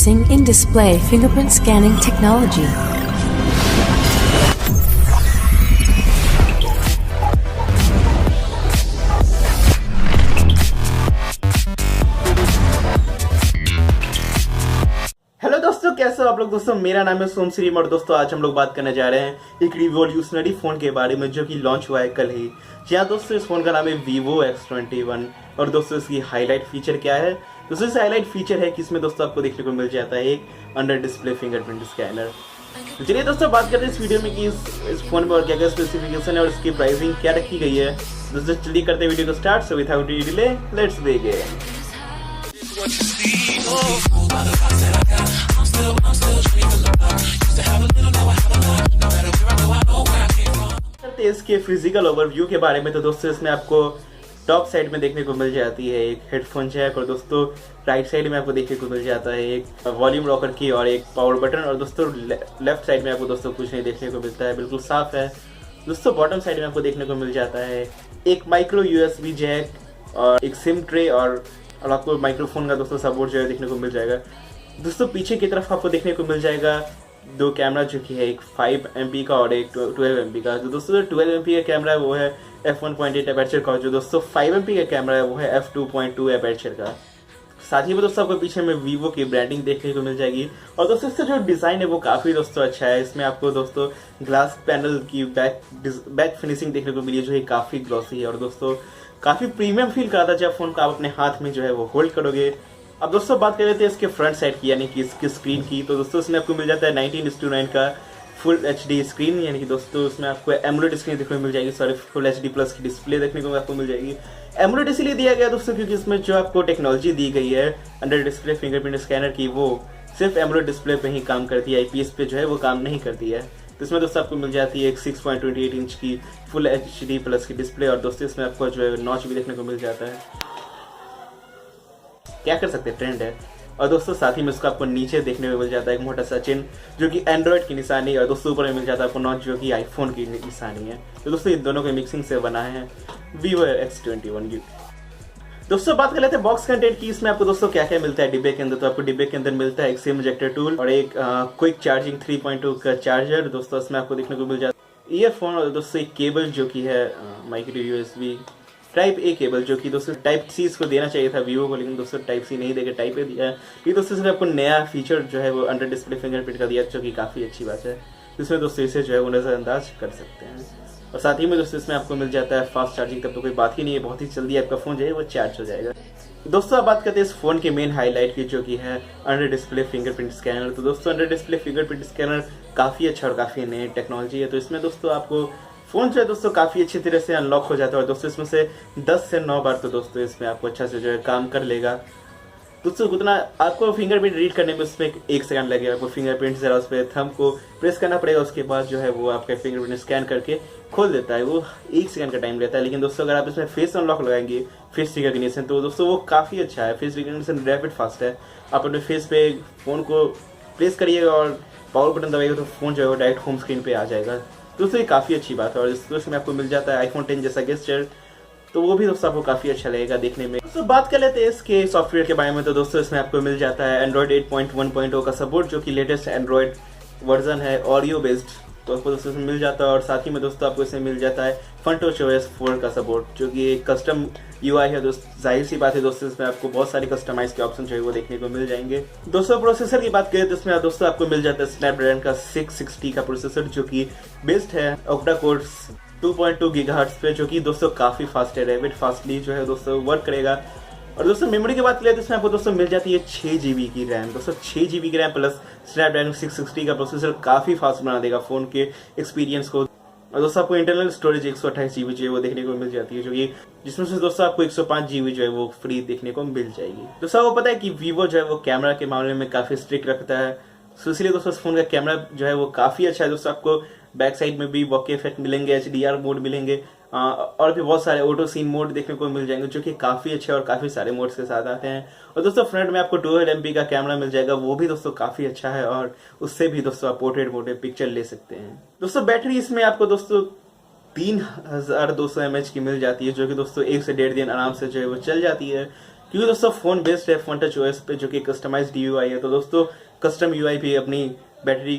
In-display fingerprint scanning technology. Hello दोस्तों, कैसे हो आप लोग। दोस्तों मेरा नाम है सोम श्रीम और दोस्तों आज हम लोग बात करने जा रहे हैं एक रिवॉल्यूशनरी फोन के बारे में जो कि लॉन्च हुआ है कल ही। जी हाँ दोस्तों, इस फोन का नाम है Vivo X21 और दोस्तों इसकी हाईलाइट फीचर क्या है। दोस्तों इसका हाईलाइट फीचर है कि इसमें दोस्तों आपको देखने को मिल जाता है एक अंडर डिस्प्ले फिंगरप्रिंट स्कैनर। तो चलिए दोस्तों बात करते हैं इस वीडियो में कि इस फोन में और क्या क्या स्पेसिफिकेशन है और इसकी प्राइसिंग क्या रखी गई है। दोस्तों जल्दी करते हैं वीडियो को start. So without delay let's begin. इसके फिजिकल ओवरव्यू के बारे में तो दोस्तों इसमें आपको टॉप साइड में देखने को मिल जाती है एक हेडफोन जैक और दोस्तों राइट साइड में आपको देखने को मिल जाता है एक वॉल्यूम रॉकर की और एक पावर बटन और दोस्तों लेफ्ट साइड में आपको दोस्तों कुछ नहीं देखने को मिलता है, बिल्कुल साफ है। दोस्तों बॉटम साइड में आपको देखने को मिल जाता है एक माइक्रो USB जैक और एक सिम ट्रे और आपको माइक्रोफोन का दोस्तों सपोर्ट जो है देखने को मिल जाएगा। दोस्तों पीछे की तरफ आपको देखने को मिल जाएगा दो कैमरा जो कि है एक 5 MP का और एक 12 MP का। जो दोस्तों 12 MP का कैमरा है वो है f1.8 एपर्चर का, जो दोस्तों 5 MP का कैमरा है वो है f2.2 एपर्चर का। साथ ही में दोस्तों आपको पीछे में Vivo की ब्रांडिंग देखने को मिल जाएगी और दोस्तों इसका जो डिज़ाइन है वो काफ़ी दोस्तों अच्छा है। इसमें आपको दोस्तों ग्लास पैनल की बैक फिनिशिंग देखने को मिली है जो है काफ़ी ग्लॉसी है और दोस्तों काफ़ी प्रीमियम फील कराता है जब फोन को आप अपने हाथ में जो है वो होल्ड करोगे। अब दोस्तों बात कर लेते हैं इसके फ्रंट साइड की यानी कि इसकी स्क्रीन की। तो दोस्तों इसमें आपको मिल जाता है 19:9 का फुल HD स्क्रीन यानी कि दोस्तों इसमें आपको एमोलेड स्क्रीन देखने को मिल जाएगी, सॉरी फुल HD प्लस की डिस्प्ले देखने को आपको मिल जाएगी। एमोलेड इसलिए दिया गया दोस्तों क्योंकि इसमें जो आपको टेक्नोलॉजी दी गई है अंडर डिस्प्ले फिंगरप्रिंट स्कैनर की वो सिर्फ एमोलेड डिस्प्ले पे ही काम करती है, IPS पे जो है वो काम नहीं करती है। तो इसमें दोस्तों आपको मिल जाती है एक 6.28 इंच की फुल HD प्लस की डिस्प्ले और दोस्तों इसमें आपको जो है नॉच भी देखने को मिल जाता है, क्या कर सकते हैं ट्रेंड है। और दोस्तों साथ ही में उसको आपको नीचे देखने को मिल जाता है एक मोटा सा चिन्ह जो कि एंड्रॉइड की निशानी और दोस्तों ऊपर में मिल जाता है आपको नॉच जो कि आईफोन की निशानी है। तो दोस्तों इन दोनों के मिक्सिंग से बना है Vivo X21। दोस्तों बात कर लेते हैं बॉक्स कंटेंट की। इसमें आपको दोस्तों क्या क्या मिलता है डिब्बे के अंदर। तो आपको डिब्बे के अंदर मिलता है एक सिम इजेक्टर टूल और एक क्विक चार्जिंग 3.2 का चार्जर। दोस्तों इसमें आपको देखने को मिल जाता है ईयरफोन और दोस्तों एक केबल जो कि है micro USB type A cable जो कि दोस्तों टाइप C इसको देना चाहिए था Vivo को, लेकिन दोस्तों टाइप C नहीं देकर टाइप A दिया है। ये दोस्तों इसमें आपको नया फीचर जो है वो अंडर डिस्प्ले फिंगरप्रिंट का दिया जो कि काफ़ी अच्छी बात है। इसमें दोस्तों इसे जो है वो नज़रअंदाज कर सकते हैं और साथ ही में दोस्तों इसमें आपको मिल जाता है फास्ट चार्जिंग, तब तो कोई बात ही नहीं है, बहुत ही जल्दी आपका फ़ोन जो है वो चार्ज हो जाएगा। दोस्तों अब बात करते हैं इस फोन के मेन हाईलाइट की जो कि है अंडर डिस्प्ले फिंगरप्रिंट स्कैनर। तो दोस्तों अंडर डिस्प्ले फिंगरप्रिंट स्कैनर काफ़ी अच्छा और काफ़ी नई टेक्नोलॉजी है। तो इसमें दोस्तों आपको फ़ोन जो है दोस्तों काफ़ी अच्छी तरह से अनलॉक हो जाता है और दोस्तों इसमें से 10 से 9 बार तो दोस्तों इसमें आपको अच्छा से जो है काम कर लेगा। दोस्तों उतना आपको फिंगरप्रिंट रीड करने में उसमें 1 सेकंड लगेगा। आपको फिंगरप्रिंट जरा उस पर थंब को प्रेस करना पड़ेगा, उसके बाद जो है वो आपका फिंगरप्रिंट स्कैन करके खोल देता है। वो 1 सेकंड का टाइम लेता है। लेकिन दोस्तों अगर आप इसमें फेस अनलॉक लगाएंगे फेस रिकग्निशन तो दोस्तों वो काफ़ी अच्छा है। फेस रिकग्निशन रैपिड फास्ट है। आप अपने फेस पे फ़ोन को प्रेस करिएगा और पावर बटन दबाइएगा तो फ़ोन जो है वो डायरेक्ट होम स्क्रीन पर आ जाएगा। दोस्तों ये काफ़ी अच्छी बात है और इसमें आपको मिल जाता है iPhone 10 जैसा गेस्चर, तो वो भी दोस्तों आपको काफ़ी अच्छा लगेगा देखने में। दोस्तों बात कर लेते हैं इसके सॉफ्टवेयर के बारे में। तो दोस्तों इसमें आपको मिल जाता है Android 8.1.0 का सपोर्ट जो कि लेटेस्ट एंड्रॉयड वर्जन है ऑडियो बेस्ड, तो आपको दोस्तों इसमें मिल जाता है। और साथ ही में दोस्तों आपको इसमें मिल जाता है FunTouch OS 4 का सपोर्ट जो कि एक कस्टम UI है। दोस्तों जाहिर सी बात है दोस्तों इसमें आपको बहुत सारे कस्टमाइज के ऑप्शन जो है वो देखने को मिल जाएंगे। दोस्तों प्रोसेसर की बात करें तो इसमें दोस्तों आपको मिल जाता है स्नैपड्रैगन का 660 का प्रोसेसर जो कि बेस्ड है ऑक्टा कोर 2.2 गीगाहर्ट्ज पे, जो कि दोस्तों काफ़ी फास्ट है, रैपिड फास्टली जो है दोस्तों वर्क करेगा। और दोस्तों मेमोरी की बात करें तो इसमें आपको दोस्तों मिल जाती है 6 GB की रैम। दोस्तों 6 GB की रैम प्लस स्नैपड्रैगन 660 का प्रोसेसर काफ़ी फास्ट बना देगा फ़ोन के एक्सपीरियंस को। और दोस्तों आपको इंटरनल स्टोरेज 128 GB जो है वो देखने को मिल जाती है, जो कि जिसमें से दोस्तों आपको 105 GB जो है वो फ्री देखने को मिल जाएगी। दोस्तों आपको पता है कि Vivo जो है वो कैमरा के मामले में काफ़ी स्ट्रिक्ट रखता है, तो इसलिए दोस्तों इस फोन का कैमरा जो है वो काफ़ी अच्छा है। दोस्तों आपको बैक साइड में भी बॉके इफेक्ट मिलेंगे, HDR मोड मिलेंगे और भी बहुत सारे ऑटो सीन मोड देखने को मिल जाएंगे जो कि काफ़ी अच्छे और काफ़ी सारे मोड्स के साथ आते हैं। और दोस्तों फ्रंट में आपको 12 MP का कैमरा मिल जाएगा, वो भी दोस्तों काफ़ी अच्छा है और उससे भी दोस्तों आप पोर्ट्रेट मोड में पिक्चर ले सकते हैं। दोस्तों बैटरी इसमें आपको दोस्तों 3200 mAh की मिल जाती है, जो कि दोस्तों 1 से 1.5 दिन आराम से जो है वो चल जाती है। क्योंकि दोस्तों फोन बेस्ड है फोन टच ओएस पे, जो कि कस्टमाइज्ड यूआई है। तो दोस्तों कस्टम यूआई भी अपनी बैटरी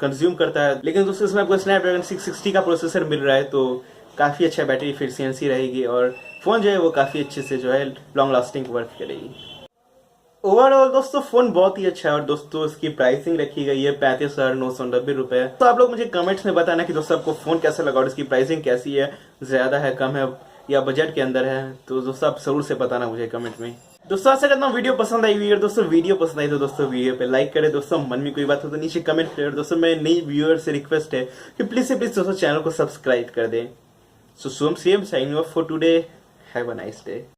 कंज्यूम करता है, लेकिन दोस्तों इसमें आपको स्नैपड्रैगन 660 का प्रोसेसर मिल रहा है, तो काफ़ी अच्छा बैटरी एफिशिएंसी रहेगी और फ़ोन जो है वो काफ़ी अच्छे से जो है लॉन्ग लास्टिंग वर्क करेगी। ओवरऑल दोस्तों फोन बहुत ही अच्छा है और दोस्तों इसकी प्राइसिंग रखी गई है 35,990 रुपए। तो आप लोग मुझे कमेंट्स में बताना कि दोस्तों आपको फोन कैसा लगा और इसकी प्राइसिंग कैसी है, ज्यादा है, कम है या बजट के अंदर है। तो दोस्तों आप जरूर से बताना मुझे कमेंट में। दोस्तों आशा करता हूँ वीडियो पसंद आई हुई है। दोस्तों वीडियो पसंद आई तो दोस्तों वीडियो पे लाइक करें। दोस्तों मन में कोई बात हो तो नीचे कमेंट करें। दोस्तों मेरे नई व्यूअर से रिक्वेस्ट है कि प्लीज से प्लीज दोस्तों चैनल को सब्सक्राइब कर दें। सो सोम Sam signing off for today. Have a nice day.